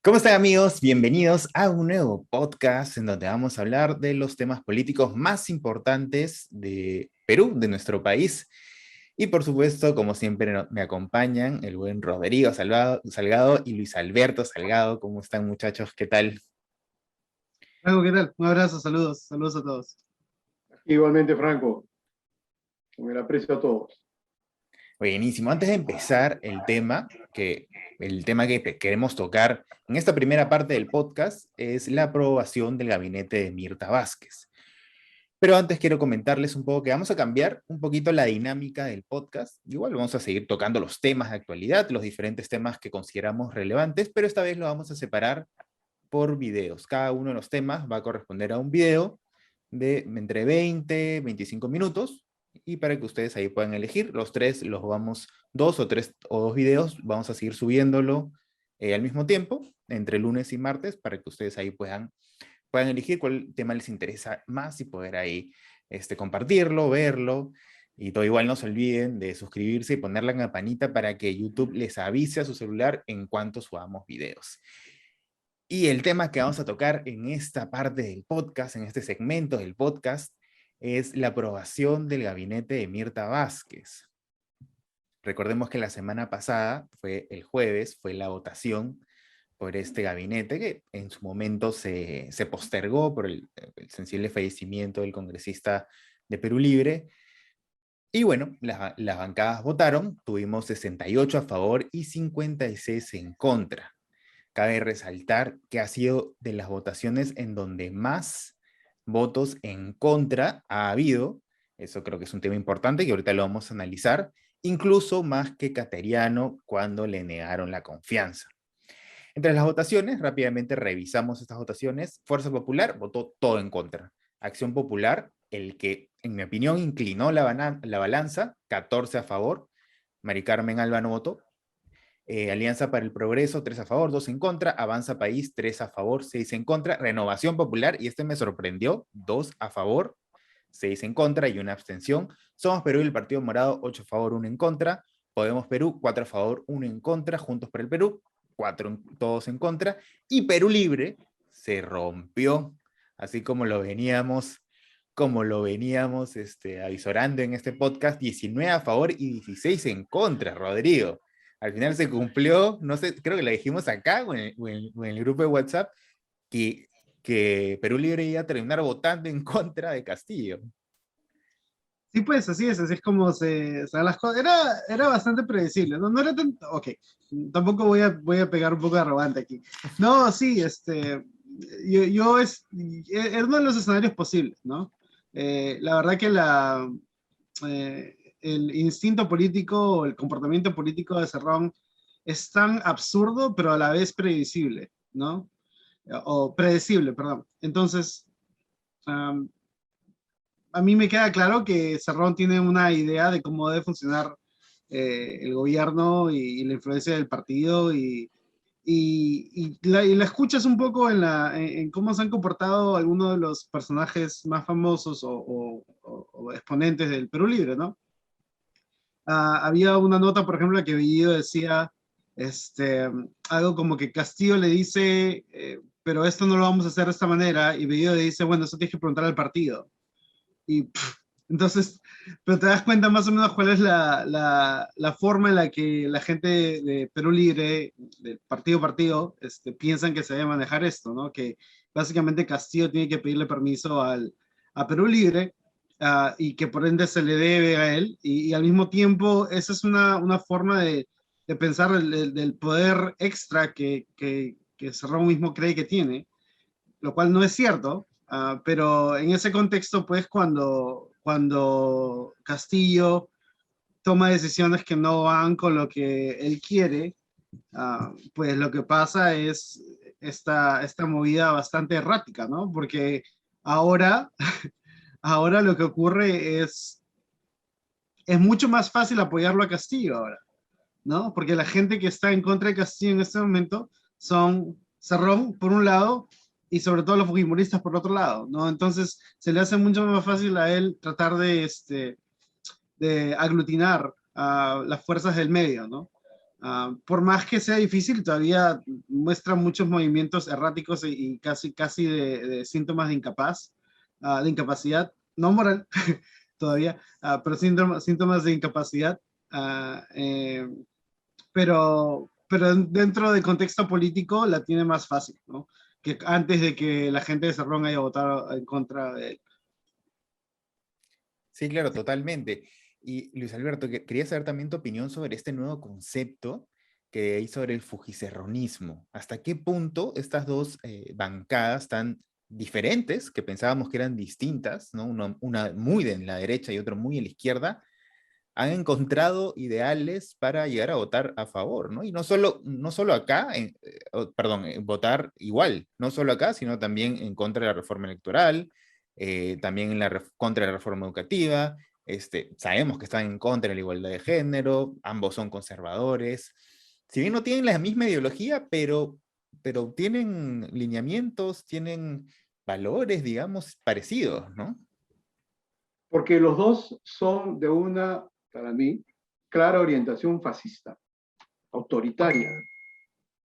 ¿Cómo están amigos? Bienvenidos a un nuevo podcast en donde vamos a hablar de los temas políticos más importantes de Perú, de nuestro país. Y por supuesto, como siempre, me acompañan el buen Rodrigo Salgado y Luis Alberto Salgado. ¿Cómo están muchachos? ¿Qué tal? Franco, ¿qué tal? Un abrazo, saludos a todos. Igualmente, Franco, con el aprecio a todos. Buenísimo. Antes de empezar el tema que queremos tocar en esta primera parte del podcast es la aprobación del gabinete de Mirta Vázquez. Pero antes quiero comentarles un poco que vamos a cambiar un poquito la dinámica del podcast. Igual vamos a seguir tocando los temas de actualidad, los diferentes temas que consideramos relevantes, pero esta vez lo vamos a separar por videos. Cada uno de los temas va a corresponder a un video de entre 20 y 25 minutos, y para que ustedes ahí puedan elegir, los tres los vamos, dos videos, vamos a seguir subiéndolo al mismo tiempo, entre lunes y martes, para que ustedes ahí puedan elegir cuál tema les interesa más y poder ahí compartirlo, verlo. Y todo igual no se olviden de suscribirse y poner la campanita para que YouTube les avise a su celular en cuanto subamos videos. Y el tema que vamos a tocar en esta parte del podcast, en este segmento del podcast, es la aprobación del gabinete de Mirta Vázquez. Recordemos que la semana pasada, fue el jueves, fue la votación por este gabinete que en su momento se postergó por el sensible fallecimiento del congresista de Perú Libre. Y bueno, las bancadas votaron, tuvimos 68 a favor y 56 en contra. Cabe resaltar que ha sido de las votaciones en donde más votos en contra ha habido. Eso creo que es un tema importante que ahorita lo vamos a analizar, incluso más que Cateriano cuando le negaron la confianza. Entre las votaciones, rápidamente revisamos estas votaciones. Fuerza Popular votó todo en contra. Acción Popular, el que, en mi opinión, inclinó la balanza, 14 a favor. Mari Carmen Alba no votó. Alianza para el Progreso, 3 a favor, 2 en contra. Avanza País, 3 a favor, 6 en contra. Renovación Popular, y este me sorprendió, 2 a favor, 6 en contra y una abstención. Somos Perú y el Partido Morado, 8 a favor, 1 en contra. Podemos Perú, 4 a favor, 1 en contra. Juntos por el Perú, 4 todos en contra. Y Perú Libre se rompió, así como lo veníamos avisorando en este podcast, 19 a favor y 16 en contra, Rodrigo. Al final se cumplió, no sé, creo que lo dijimos acá o en el grupo de WhatsApp, que Perú Libre iba a terminar votando en contra de Castillo. Sí, pues así es como se dan las cosas. Era bastante predecible, ¿no? No era tan. Ok, tampoco voy a pegar un poco de arrogante aquí. No, sí, es uno de los escenarios posibles, ¿no? La verdad que el instinto político o el comportamiento político de Cerrón es tan absurdo, pero a la vez previsible, ¿no? O predecible, perdón. Entonces, um, a mí me queda claro que Cerrón tiene una idea de cómo debe funcionar el gobierno y la influencia del partido y la escuchas un poco en cómo se han comportado algunos de los personajes más famosos o exponentes del Perú Libre, ¿no? Había una nota, por ejemplo, que Bellido decía algo como que Castillo le dice, pero esto no lo vamos a hacer de esta manera, y Bellido le dice, bueno, eso tienes que preguntar al partido. Y entonces, pero te das cuenta más o menos cuál es la forma en la que la gente de Perú Libre, del partido, piensan que se debe manejar esto, ¿no? Que básicamente Castillo tiene que pedirle permiso a Perú Libre y que por ende se le debe a él, y al mismo tiempo esa es una forma de pensar del poder extra que Cerrón mismo cree que tiene, lo cual no es cierto. Pero en ese contexto, pues cuando Castillo toma decisiones que no van con lo que él quiere, pues lo que pasa es esta movida bastante errática, ¿no? Porque ahora, ahora lo que ocurre es mucho más fácil apoyarlo a Castillo ahora, ¿no? Porque la gente que está en contra de Castillo en este momento son Cerrón, por un lado, y sobre todo los fujimoristas por otro lado, ¿no? Entonces se le hace mucho más fácil a él tratar de aglutinar a las fuerzas del medio, ¿no? Por más que sea difícil, todavía muestra muchos movimientos erráticos y casi de síntomas de incapacidad, no moral todavía, pero síntomas de incapacidad. ah, eh, pero dentro del contexto político la tiene más fácil, ¿no? Que antes de que la gente de Cerrón haya votado en contra de él. Sí, claro, totalmente. Y Luis Alberto, quería saber también tu opinión sobre este nuevo concepto que hay sobre el fujicerronismo. ¿Hasta qué punto estas dos bancadas tan diferentes, que pensábamos que eran distintas, ¿no? Una muy en la derecha y otra muy en la izquierda, han encontrado ideales para llegar a votar a favor, ¿no? Y no solo acá, perdón, votar igual, no solo acá, sino también en contra de la reforma electoral, también contra la reforma educativa, sabemos que están en contra de la igualdad de género, ambos son conservadores, si bien no tienen la misma ideología, pero tienen lineamientos, tienen valores, digamos, parecidos, ¿no? Porque los dos son de una, para mí, clara orientación fascista, autoritaria,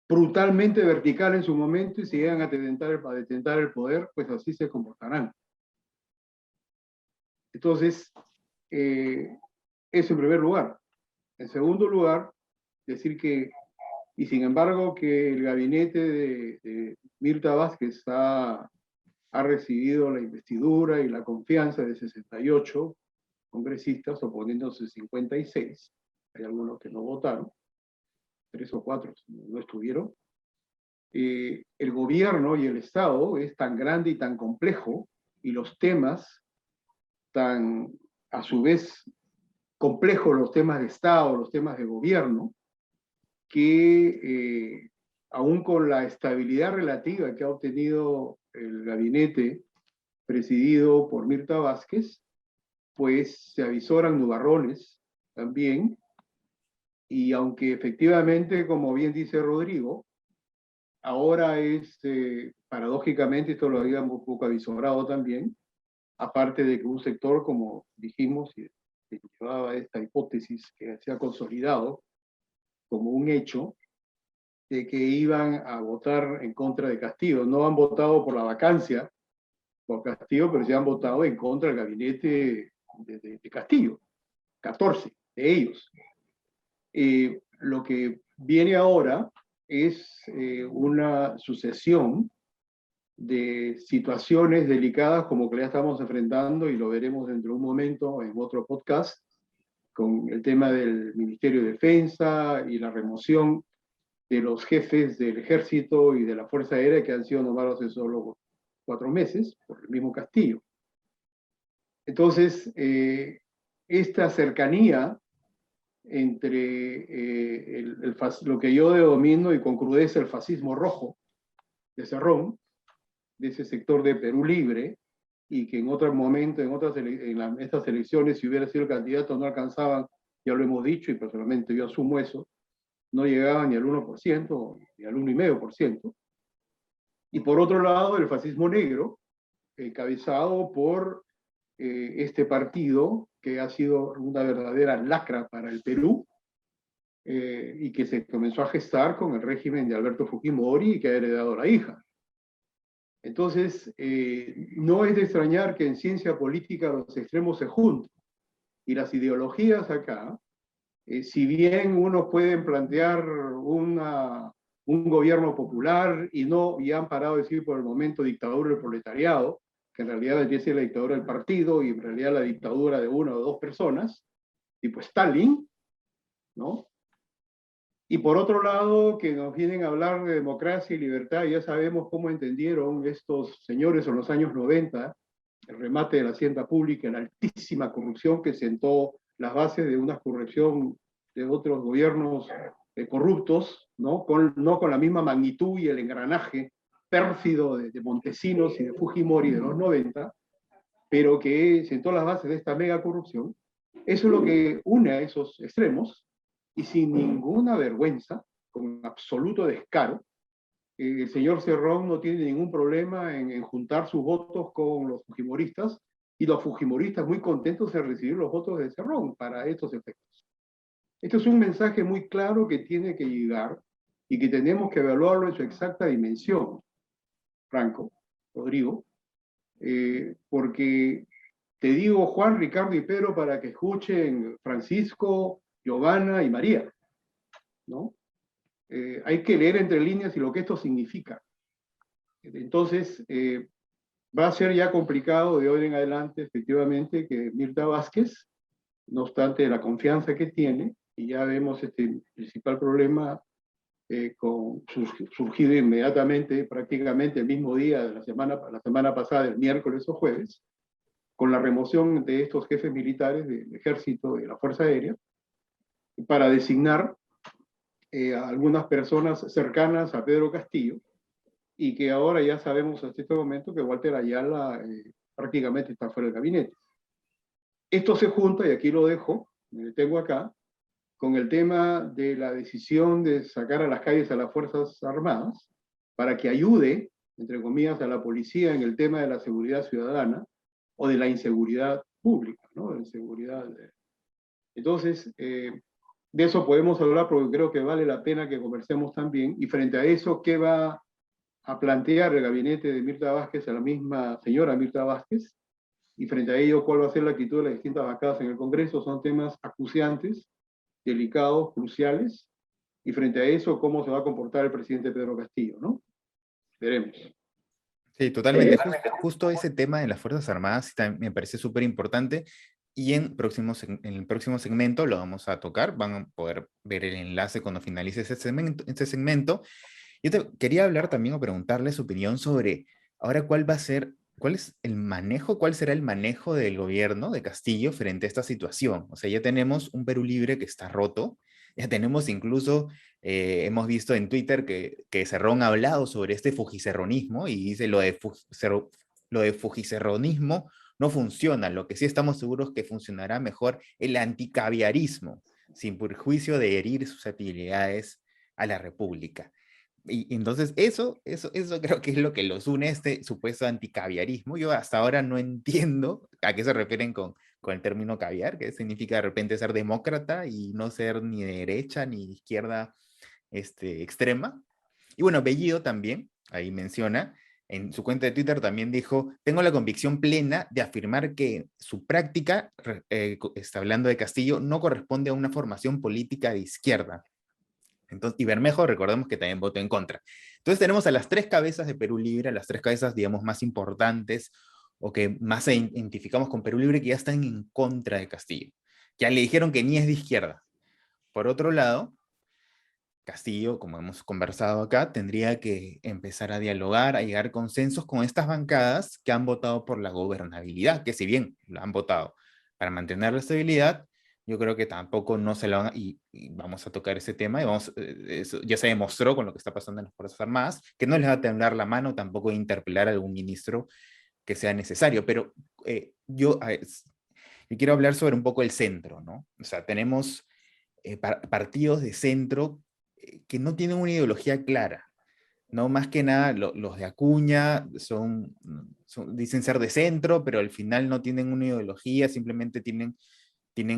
brutalmente vertical en su momento, y si llegan a detentar el poder, pues así se comportarán. Entonces, eso en primer lugar. En segundo lugar, decir que, y sin embargo, que el gabinete de Mirta Vázquez ha recibido la investidura y la confianza de 68 congresistas, oponiéndose 56. Hay algunos que no votaron, 3 o 4 no estuvieron. El gobierno y el Estado es tan grande y tan complejo, y los temas tan, a su vez, complejos, los temas de Estado, los temas de gobierno, que aún con la estabilidad relativa que ha obtenido el gabinete presidido por Mirta Vázquez, pues se avisoran nubarrones también, y aunque efectivamente, como bien dice Rodrigo, ahora es, paradójicamente, esto lo habíamos un poco avisorado también, aparte de que un sector, como dijimos, que llevaba esta hipótesis que se ha consolidado como un hecho, de que iban a votar en contra de Castillo. No han votado por la vacancia por Castillo, pero sí han votado en contra del gabinete de Castillo, 14 de ellos. Lo que viene ahora es una sucesión de situaciones delicadas como que ya estamos enfrentando, y lo veremos dentro de un momento en otro podcast, con el tema del Ministerio de Defensa y la remoción de los jefes del Ejército y de la Fuerza Aérea, que han sido nombrados hace solo 4 meses por el mismo Castillo. Entonces, esta cercanía entre lo que yo denomino, y con crudeza, el fascismo rojo de Cerrón, de ese sector de Perú Libre, y que en otro momento, estas elecciones, si hubiera sido el candidato, no alcanzaban, ya lo hemos dicho, y personalmente yo asumo eso, no llegaban ni al 1%, ni al 1,5%. Y por otro lado, el fascismo negro, encabezado por este partido, que ha sido una verdadera lacra para el Perú, y que se comenzó a gestar con el régimen de Alberto Fujimori y que ha heredado la hija. Entonces, no es de extrañar que en ciencia política los extremos se junten, y las ideologías acá, si bien unos pueden plantear un gobierno popular y han parado de decir por el momento dictadura del proletariado, que en realidad debería ser la dictadura del partido y en realidad la dictadura de 1 o 2 personas, tipo Stalin, ¿no? Y por otro lado, que nos vienen a hablar de democracia y libertad, ya sabemos cómo entendieron estos señores en los años 90 el remate de la hacienda pública, la altísima corrupción que sentó las bases de una corrupción de otros gobiernos corruptos, ¿no? No con la misma magnitud y el engranaje pérfido de Montesinos y de Fujimori de los 90, pero que sentó las bases de esta mega corrupción. Eso es lo que une a esos extremos, y sin ninguna vergüenza, con absoluto descaro, el señor Cerrón no tiene ningún problema en juntar sus votos con los fujimoristas, y los fujimoristas muy contentos de recibir los votos de Cerrón para estos efectos. Este es un mensaje muy claro que tiene que llegar y que tenemos que evaluarlo en su exacta dimensión, Franco, Rodrigo, porque te digo Juan, Ricardo y Pedro para que escuchen Francisco, Giovanna y María, ¿no? Hay que leer entre líneas y lo que esto significa. Entonces, va a ser ya complicado de hoy en adelante, efectivamente, que Mirta Vázquez, no obstante la confianza que tiene, y ya vemos este principal problema surgido inmediatamente, prácticamente el mismo día de la semana pasada, el miércoles o jueves, con la remoción de estos jefes militares del ejército y de la Fuerza Aérea, para designar a algunas personas cercanas a Pedro Castillo, y que ahora ya sabemos hasta este momento que Walter Ayala prácticamente está fuera del gabinete. Esto se junta, y aquí lo dejo, me detengo acá, con el tema de la decisión de sacar a las calles a las Fuerzas Armadas para que ayude, entre comillas, a la policía en el tema de la seguridad ciudadana o de la inseguridad pública, ¿no? De inseguridad. Entonces, de eso podemos hablar porque creo que vale la pena que conversemos también. Y frente a eso, ¿qué va a plantear el gabinete de Mirta Vázquez a la misma señora Mirta Vázquez? Y frente a ello, ¿cuál va a ser la actitud de las distintas bancadas en el Congreso? Son temas acuciantes, delicados, cruciales, y frente a eso, ¿cómo se va a comportar el presidente Pedro Castillo, ¿no? Veremos. Sí, totalmente. Justo ese tema de las Fuerzas Armadas me parece súper importante y en el próximo segmento lo vamos a tocar. Van a poder ver el enlace cuando finalice ese segmento. Yo te quería hablar también o preguntarle su opinión sobre ahora cuál será el manejo del gobierno de Castillo frente a esta situación. O sea, ya tenemos un Perú Libre que está roto, ya tenemos incluso, hemos visto en Twitter que Cerrón ha hablado sobre este fujicerronismo y dice lo de fujicerronismo no funciona, lo que sí estamos seguros que funcionará mejor el anticaviarismo, sin perjuicio de herir susceptibilidades a la República. Y entonces eso creo que es lo que los une, este supuesto anticaviarismo. Yo hasta ahora no entiendo a qué se refieren con el término caviar, que significa de repente ser demócrata y no ser ni de derecha ni de izquierda extrema. Y bueno, Bellido también, ahí menciona, en su cuenta de Twitter también dijo, tengo la convicción plena de afirmar que su práctica, está hablando de Castillo, no corresponde a una formación política de izquierda. Entonces, y Bermejo, recordemos que también votó en contra. Entonces tenemos a las tres cabezas de Perú Libre, a las tres cabezas, digamos, más importantes o que más se identificamos con Perú Libre, que ya están en contra de Castillo. Ya le dijeron que ni es de izquierda. Por otro lado, Castillo, como hemos conversado acá, tendría que empezar a dialogar, a llegar a consensos con estas bancadas que han votado por la gobernabilidad, que si bien lo han votado para mantener la estabilidad, yo creo que tampoco no se la van a, y vamos a tocar ese tema, y eso ya se demostró con lo que está pasando en las Fuerzas Armadas, que no les va a temblar la mano tampoco de interpelar a algún ministro que sea necesario, pero yo quiero hablar sobre un poco el centro, ¿no? O sea, tenemos partidos de centro que no tienen una ideología clara, ¿no? Más que nada, los de Acuña dicen ser de centro, pero al final no tienen una ideología, simplemente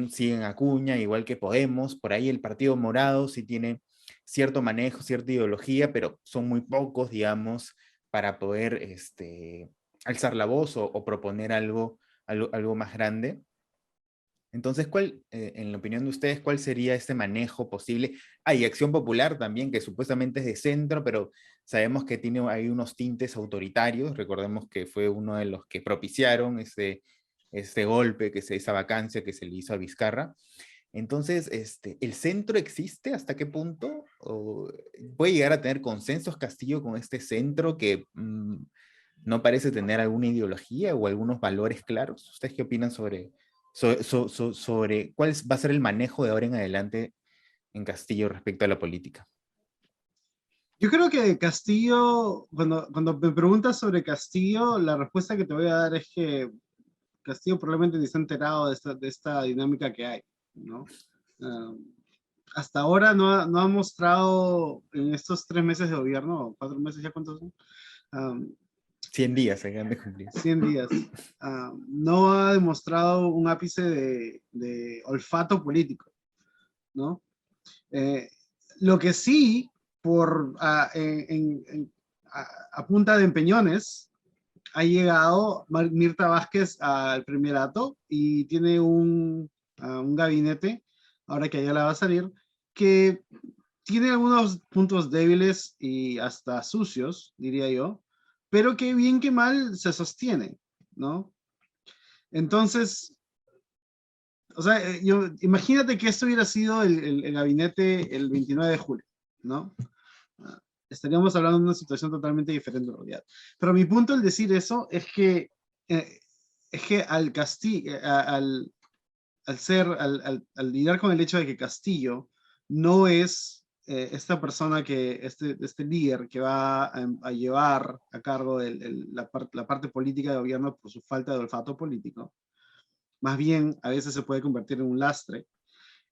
siguen Acuña, igual que Podemos. Por ahí el Partido Morado sí tiene cierto manejo, cierta ideología, pero son muy pocos, digamos, para poder alzar la voz o proponer algo más grande. Entonces, en la opinión de ustedes, cuál sería este manejo posible? Hay Acción Popular también, que supuestamente es de centro, pero sabemos que hay unos tintes autoritarios. Recordemos que fue uno de los que propiciaron ese golpe, esa vacancia que se le hizo a Vizcarra. Entonces, ¿el centro existe? ¿Hasta qué punto? ¿O puede llegar a tener consensos Castillo con este centro que no parece tener alguna ideología o algunos valores claros? ¿Ustedes qué opinan sobre cuál va a ser el manejo de ahora en adelante en Castillo respecto a la política? Yo creo que Castillo, cuando me preguntas sobre Castillo, la respuesta que te voy a dar es que Castillo probablemente ni está enterado de esta dinámica que hay, ¿no? Hasta ahora no ha mostrado en estos 3 meses de gobierno, o 4 meses, ¿ya cuántos son? 100 días se han de cumplir. 100 días. No ha demostrado un ápice de olfato político, ¿no? Lo que sí, a punta de empeñones, ha llegado Mirta Vázquez al primerato y tiene un gabinete, ahora que ya la va a salir, que tiene algunos puntos débiles y hasta sucios, diría yo, pero que bien que mal se sostiene, ¿no? Entonces, o sea, imagínate que esto hubiera sido el gabinete el 29 de julio, ¿no? Ah, estaríamos hablando de una situación totalmente diferente en realidad. Pero mi punto al decir eso eh, es que al lidiar con el hecho de que Castillo no es esta persona este líder que va a llevar a cargo la parte política de gobierno por su falta de olfato político, más bien a veces se puede convertir en un lastre,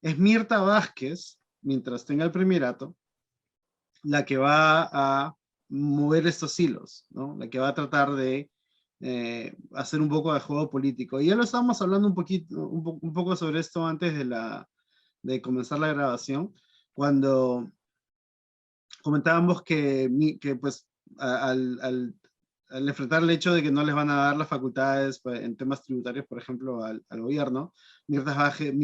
es Mirta Vázquez, mientras tenga el primerato, la que va a mover estos hilos, ¿no? La que va a tratar de hacer un poco de juego político. Y ya lo estábamos hablando un poco sobre esto antes de comenzar la grabación, cuando comentábamos que pues, al enfrentar el hecho de que no les van a dar las facultades en temas tributarios, por ejemplo, al gobierno, Mirta Vázquez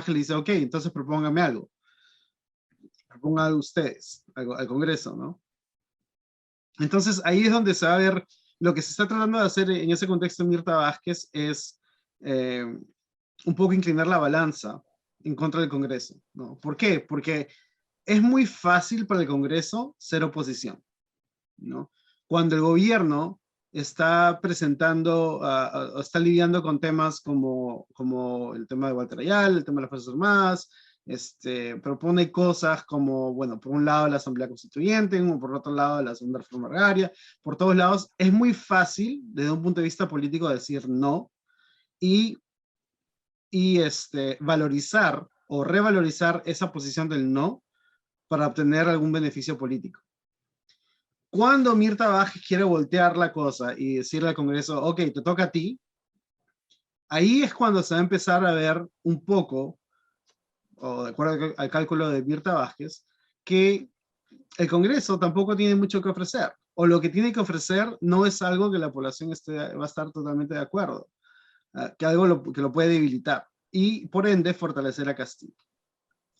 le dice, ok, entonces propóngame algo. Propongan algo ustedes, al Congreso, ¿no? Entonces ahí es donde se va a ver lo que se está tratando de hacer en ese contexto. Mirta Vázquez es un poco inclinar la balanza en contra del Congreso, ¿no? ¿Por qué? Porque es muy fácil para el Congreso ser oposición, ¿no? Cuando el gobierno está presentando, está lidiando con temas como el tema de Walter Ayala, el tema de las Fuerzas Armadas, propone cosas como, bueno, por un lado la Asamblea Constituyente, por otro lado la segunda reforma agraria, por todos lados, es muy fácil desde un punto de vista político decir no y, valorizar o revalorizar esa posición del no para obtener algún beneficio político. Cuando Mirta Vázquez quiere voltear la cosa y decirle al Congreso, ok, te toca a ti, ahí es cuando se va a empezar a ver un poco, o de acuerdo al cálculo de Mirta Vázquez, que el Congreso tampoco tiene mucho que ofrecer, o lo que tiene que ofrecer no es algo que la población va a estar totalmente de acuerdo, que algo que lo puede debilitar, y por ende fortalecer a Castillo.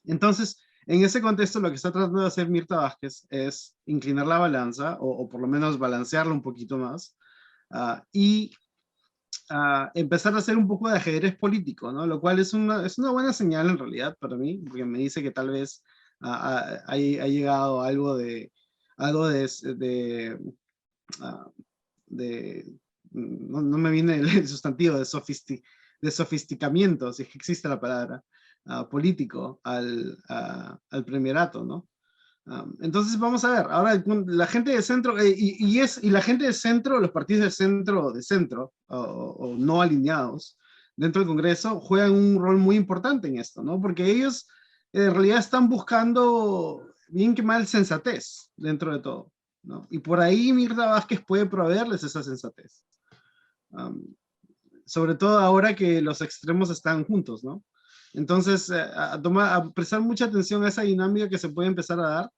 Entonces, en ese contexto, lo que está tratando de hacer Mirta Vázquez es inclinar la balanza, o por lo menos balancearla un poquito más, y empezar a hacer un poco de ajedrez político, ¿no? Lo cual es una buena señal en realidad para mí, porque me dice que tal vez ha llegado algo ah, de no me viene el sustantivo de sofisticamiento, si es que existe la palabra, político al premierato, ¿no? Entonces vamos a ver, ahora la gente de centro, y la gente de centro, los partidos de centro, o no alineados dentro del Congreso, juegan un rol muy importante en esto, ¿no? Porque ellos en realidad están buscando, bien que mal, sensatez dentro de todo, ¿no? Y por ahí Mirta Vázquez puede proveerles esa sensatez. Sobre todo ahora que los extremos están juntos, ¿no? Entonces, a prestar mucha atención a esa dinámica que se puede empezar a dar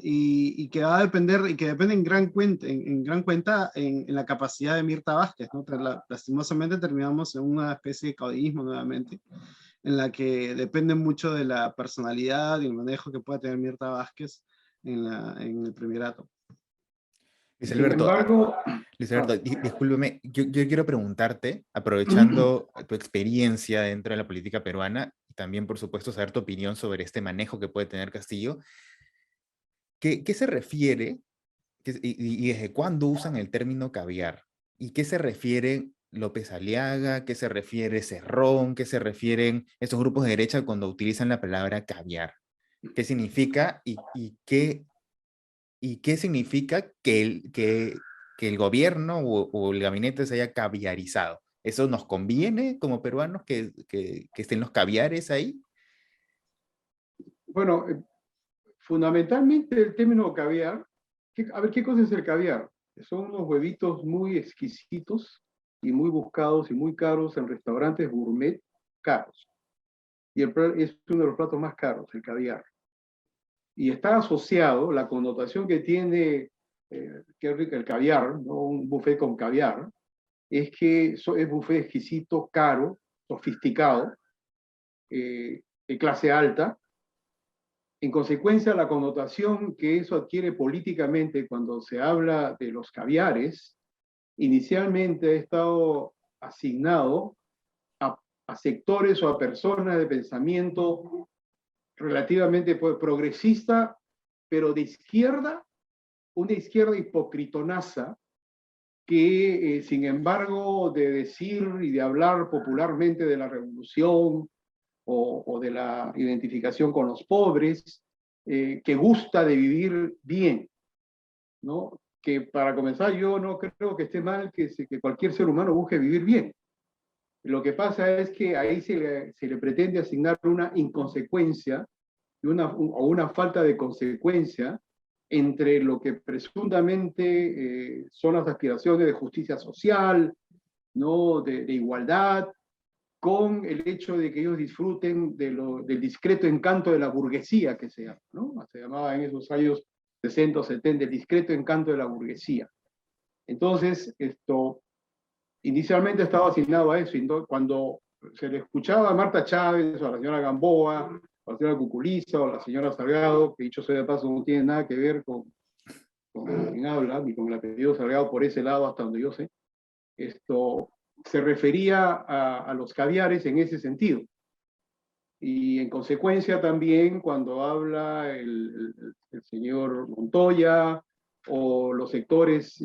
y que va a depender, y que depende en gran cuenta en la capacidad de Mirta Vázquez, ¿no? Lastimosamente terminamos en una especie de caudillismo nuevamente, en la que depende mucho de la personalidad y el manejo que pueda tener Mirta Vázquez en el primerato. Luis Sin Alberto, embargo, discúlpeme, yo quiero preguntarte, aprovechando tu experiencia dentro de la política peruana, y también, por supuesto, saber tu opinión sobre este manejo que puede tener Castillo, ¿qué se refiere y desde cuándo usan el término caviar? ¿Y qué se refiere López Aliaga? ¿Qué se refiere Cerrón? ¿Qué se refieren estos grupos de derecha cuando utilizan la palabra caviar? ¿Qué significa y qué significa que el gobierno o el gabinete se haya caviarizado? ¿Eso nos conviene como peruanos que estén los caviares ahí? bueno, fundamentalmente el término caviar, a ver, ¿qué cosa es el caviar? Son unos huevitos muy exquisitos y muy buscados y muy caros en restaurantes gourmet caros. y es uno de los platos más caros, el caviar. Y está asociado, la connotación que tiene, qué rico el caviar, ¿no? Un buffet con caviar, es que es buffet exquisito, caro, sofisticado, de clase alta. En consecuencia, la connotación que eso adquiere políticamente cuando se habla de los caviares, inicialmente ha estado asignado a sectores o a personas de pensamiento relativamente progresista, pero de izquierda, una izquierda hipocritonaza, que sin embargo de decir y de hablar popularmente de la revolución o de la identificación con los pobres, que gusta de vivir bien, ¿no? Que para comenzar yo no creo que esté mal que cualquier ser humano busque vivir bien. Lo que pasa es que ahí se le pretende asignar una inconsecuencia o una falta de consecuencia entre lo que presuntamente son las aspiraciones de justicia social, ¿no? de igualdad, con el hecho de que ellos disfruten del discreto encanto de la burguesía, que se llama, ¿no? Se llamaba en esos años 60 o 70, el discreto encanto de la burguesía. Entonces, inicialmente estaba asignado a eso, y cuando se le escuchaba a Marta Chávez, o a la señora Gamboa, o a la señora Cuculiza, o a la señora Salgado, que dicho sea de paso no tiene nada que ver con quien habla, ni con el apellido Salgado por ese lado, hasta donde yo sé, se refería a los caviares en ese sentido. Y en consecuencia también cuando habla el señor Montoya o los sectores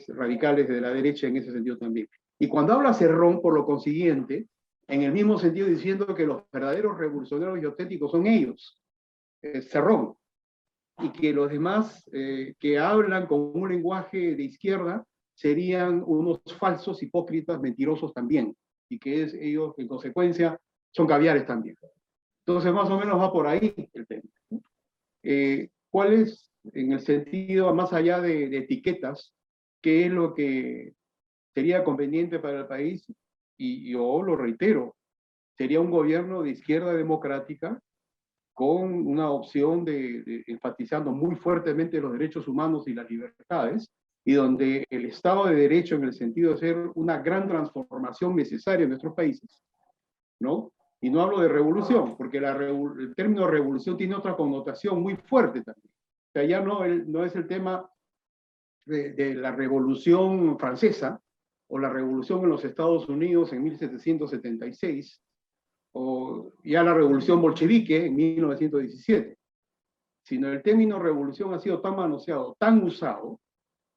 radicales de la derecha en ese sentido también. Y cuando habla Cerrón, por lo consiguiente, en el mismo sentido diciendo que los verdaderos revolucionarios y auténticos son ellos, Cerrón, y que los demás que hablan con un lenguaje de izquierda serían unos falsos, hipócritas, mentirosos también, y que ellos, en consecuencia, son caviares también. Entonces, más o menos va por ahí el tema. ¿Cuál es, en el sentido, más allá de etiquetas, qué es lo que sería conveniente para el país? Y yo lo reitero, sería un gobierno de izquierda democrática con una opción de enfatizando muy fuertemente los derechos humanos y las libertades, y donde el Estado de Derecho, en el sentido de ser una gran transformación necesaria en nuestros países, ¿no? Y no hablo de revolución, porque el término revolución tiene otra connotación muy fuerte también. O sea, ya no es el tema de la revolución francesa o la revolución en los Estados Unidos en 1776, o ya la revolución bolchevique en 1917, sino el término revolución ha sido tan manoseado, tan usado,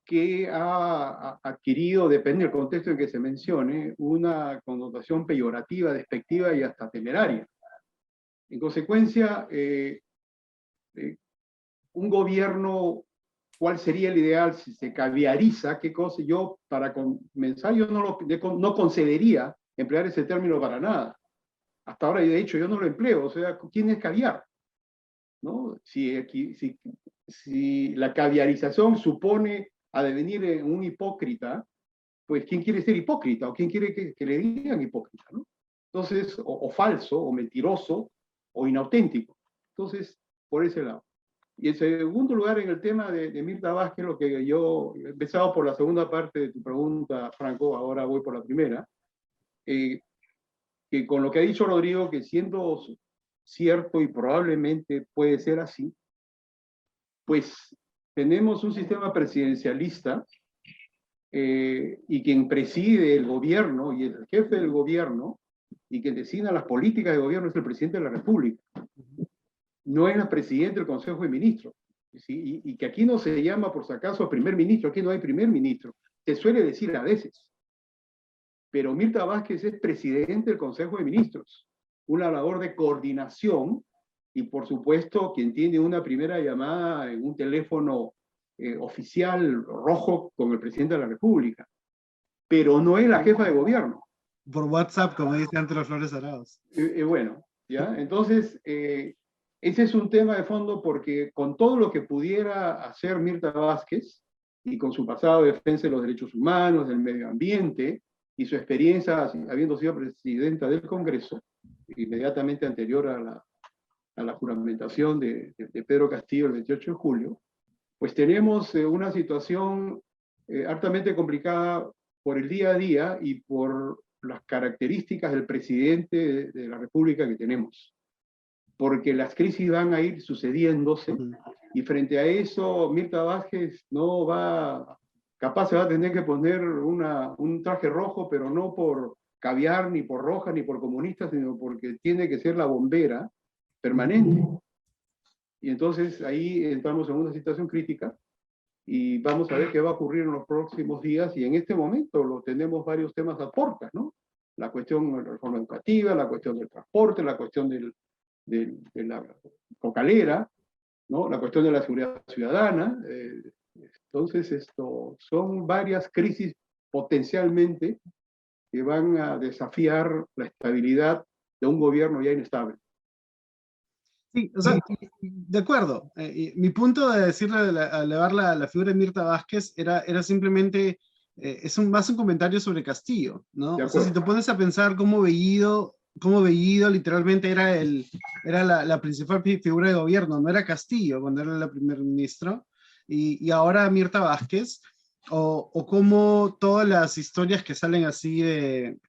que ha adquirido, depende del contexto en que se mencione, una connotación peyorativa, despectiva y hasta temeraria. En consecuencia, un gobierno, ¿cuál sería el ideal si se caviariza? ¿Qué cosa? Yo, para comenzar, yo no concedería emplear ese término para nada. Hasta ahora, y de hecho, yo no lo empleo. O sea, ¿quién es caviar? ¿No? Si la caviarización supone a devenir en un hipócrita, pues ¿quién quiere ser hipócrita? ¿O quién quiere que le digan hipócrita? ¿No? Entonces, o falso, o mentiroso, o inauténtico. Entonces, por ese lado. Y en segundo lugar, en el tema de Mirta Vázquez, lo que yo he empezado por la segunda parte de tu pregunta, Franco, ahora voy por la primera, que con lo que ha dicho Rodrigo, que siendo cierto y probablemente puede ser así, pues tenemos un sistema presidencialista y quien preside el gobierno y el jefe del gobierno y quien designa las políticas de gobierno es el presidente de la República. No es el presidente del Consejo de Ministros. ¿Sí? Y que aquí no se llama, por si acaso, primer ministro, aquí no hay primer ministro. Se suele decir a veces. Pero Mirta Vázquez es presidente del Consejo de Ministros. Una labor de coordinación y, por supuesto, quien tiene una primera llamada en un teléfono oficial rojo con el presidente de la República. Pero no es la jefa de gobierno. Por WhatsApp, como dice Antero Flores Arauz. Bueno, ¿ya? Entonces, ese es un tema de fondo porque con todo lo que pudiera hacer Mirta Vázquez y con su pasado de defensa de los derechos humanos, del medio ambiente y su experiencia habiendo sido presidenta del Congreso, inmediatamente anterior a la juramentación de Pedro Castillo el 28 de julio, pues tenemos una situación altamente complicada por el día a día y por las características del presidente de la República que tenemos. Porque las crisis van a ir sucediéndose y frente a eso Mirta Vázquez no va, capaz se va a tener que poner un traje rojo, pero no por caviar, ni por roja, ni por comunista, sino porque tiene que ser la bombera permanente. Y entonces ahí entramos en una situación crítica y vamos a ver qué va a ocurrir en los próximos días, y en este momento lo tenemos varios temas a puertas, ¿no? La cuestión de la reforma educativa, la cuestión del transporte, la cuestión de la cocalera, ¿no? La cuestión de la seguridad ciudadana. Entonces, son varias crisis potencialmente que van a desafiar la estabilidad de un gobierno ya inestable. Sí, o sea, de acuerdo. Mi punto de decirle, elevar la figura de Mirta Vázquez era simplemente, más un comentario sobre Castillo, ¿no? O sea, si te pones a pensar cómo Bellido literalmente era la principal figura de gobierno, no era Castillo cuando era el primer ministro, y ahora Mirta Vázquez, o cómo todas las historias que salen así de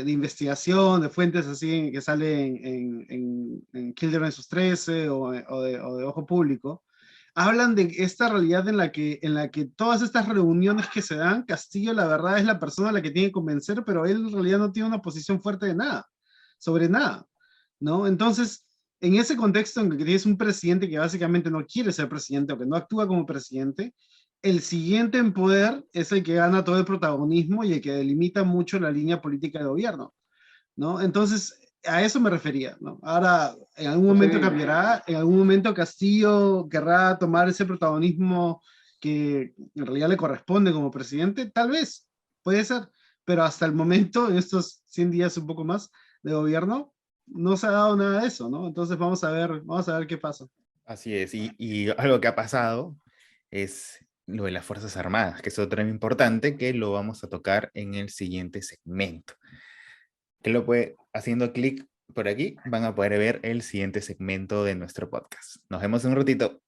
investigación, de fuentes así que salen en Children sus 13 o de Ojo Público, hablan de esta realidad en la que todas estas reuniones que se dan, Castillo la verdad es la persona a la que tiene que convencer, pero él en realidad no tiene una posición fuerte de nada, sobre nada, ¿no? Entonces, en ese contexto en que tienes un presidente que básicamente no quiere ser presidente o que no actúa como presidente, el siguiente en poder es el que gana todo el protagonismo y el que delimita mucho la línea política de gobierno, ¿no? Entonces, a eso me refería, ¿no? Ahora, en algún momento cambiará, en algún momento Castillo querrá tomar ese protagonismo que en realidad le corresponde como presidente, tal vez, puede ser, pero hasta el momento, en estos 100 días un poco más de gobierno, no se ha dado nada de eso, ¿no? Entonces vamos a ver qué pasa. Así es, y algo que ha pasado es lo de las Fuerzas Armadas, que es otro tema importante que lo vamos a tocar en el siguiente segmento. Haciendo clic por aquí, van a poder ver el siguiente segmento de nuestro podcast. Nos vemos en un ratito.